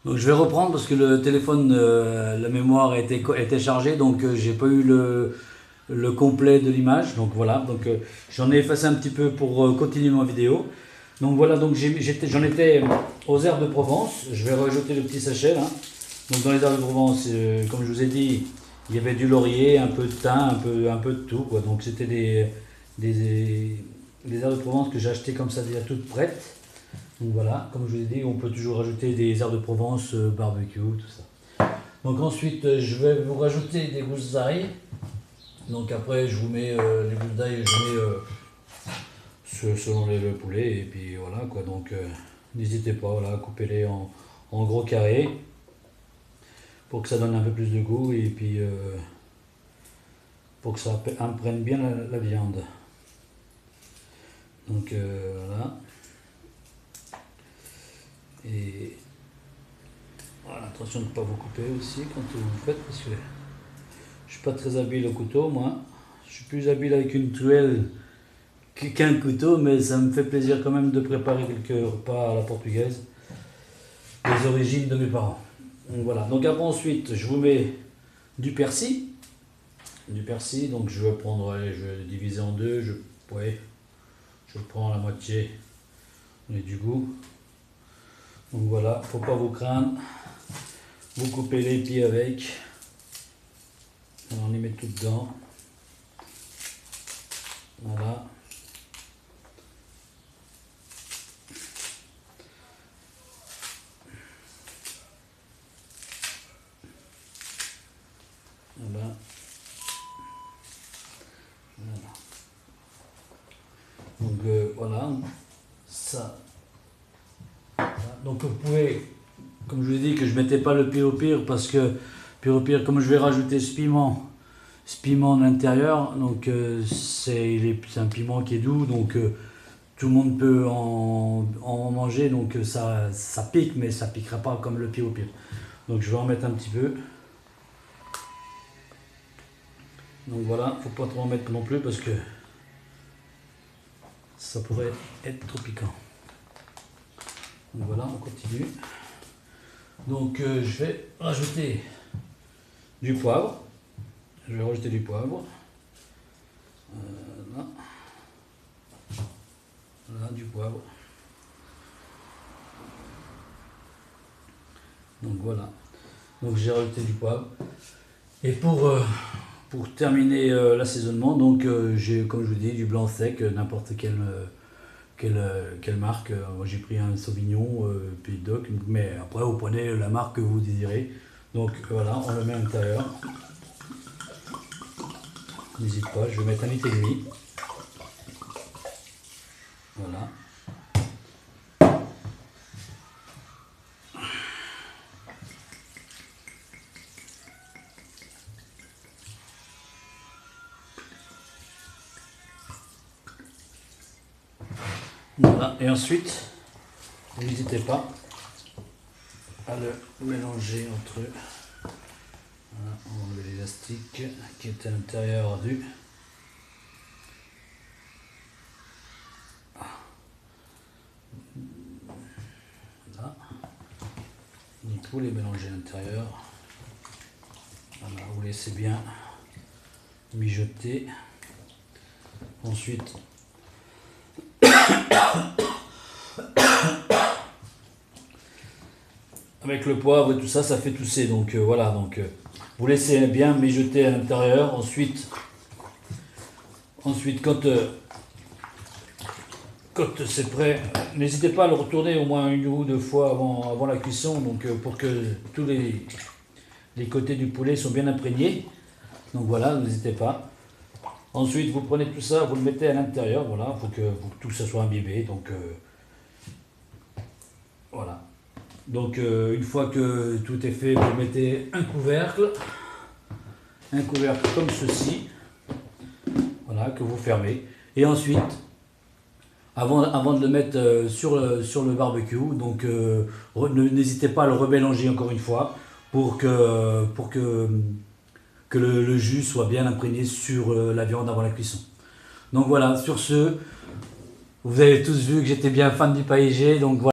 Donc je vais reprendre parce que le téléphone, la mémoire était chargée, donc j'ai pas eu le complet de l'image. Donc voilà, donc j'en ai effacé un petit peu pour continuer ma vidéo. Donc voilà, donc j'en étais aux herbes de Provence. Je vais rajouter le petit sachet là. Donc dans les herbes de Provence, comme je vous ai dit, il y avait du laurier, un peu de thym, un peu de tout, quoi. Donc c'était des herbes de Provence que j'ai achetées comme ça déjà toutes prêtes. Donc voilà, comme je vous ai dit, on peut toujours rajouter des herbes de Provence, barbecue, tout ça. Donc ensuite, je vais vous rajouter des gousses d'ail. Donc après, je vous mets les gousses d'ail, je mets selon le poulet, et puis voilà quoi. Donc n'hésitez pas, voilà, coupez-les en gros carrés pour que ça donne un peu plus de goût, et puis pour que ça imprègne bien la viande. Donc voilà. Et voilà, attention de ne pas vous couper aussi quand vous le faites, parce que je suis pas très habile au couteau, moi. Je suis plus habile avec une truelle qu'un couteau, mais ça me fait plaisir quand même de préparer quelques repas à la portugaise, les origines de mes parents. Donc voilà. Donc après, ensuite, je vous mets du persil. Du persil, donc je vais prendre, allez, je vais le diviser en deux. Ouais, je prends la moitié, on est du goût. Donc voilà, faut pas vous craindre. Vous coupez les pieds avec. On y met tout dedans. Voilà. Voilà. Voilà. Donc voilà, ça. Voilà. Donc vous pouvez, comme je vous ai dit, que je ne mettais pas le pire au pire, parce que pire au pire, comme je vais rajouter ce piment à l'intérieur, donc c'est un piment qui est doux, donc tout le monde peut en manger, donc ça pique, mais ça piquera pas comme le pire au pire. Donc je vais en mettre un petit peu. Donc voilà, faut pas trop en mettre non plus parce que ça pourrait être trop piquant. Donc voilà, on continue. Donc je vais rajouter du poivre. Je vais rajouter du poivre. Là. Voilà, du poivre. Donc voilà. Donc j'ai rajouté du poivre. Et pour terminer l'assaisonnement, donc j'ai, comme je vous dis, du blanc sec, n'importe quelle marque. Moi j'ai pris un Sauvignon, Pays de Doc, mais après vous prenez la marque que vous désirez. Donc voilà, on le met à l'intérieur. N'hésite pas, je vais mettre 1,5 litre. Voilà. Voilà, et ensuite, n'hésitez pas à le mélanger entre eux. Voilà, on va enlever l'élastique qui est à l'intérieur du. Voilà. Du coup, les mélanger à l'intérieur. Voilà, vous laissez bien mijoter. Ensuite, avec le poivre et tout ça, ça fait tousser. Donc voilà, donc vous laissez bien mijoter à l'intérieur. Ensuite quand c'est prêt, n'hésitez pas à le retourner au moins 1 ou 2 fois avant la cuisson, donc pour que tous les côtés du poulet sont bien imprégnés. Donc voilà, n'hésitez pas. Ensuite, vous prenez tout ça, vous le mettez à l'intérieur, voilà, faut que tout ça soit imbibé. Donc voilà. Donc une fois que tout est fait, vous mettez un couvercle comme ceci, voilà, que vous fermez. Et ensuite, avant de le mettre sur le barbecue, donc n'hésitez pas à le remélanger encore une fois pour que le jus soit bien imprégné sur la viande avant la cuisson. Donc voilà, sur ce, vous avez tous vu que j'étais bien fan du paillagé, donc voilà.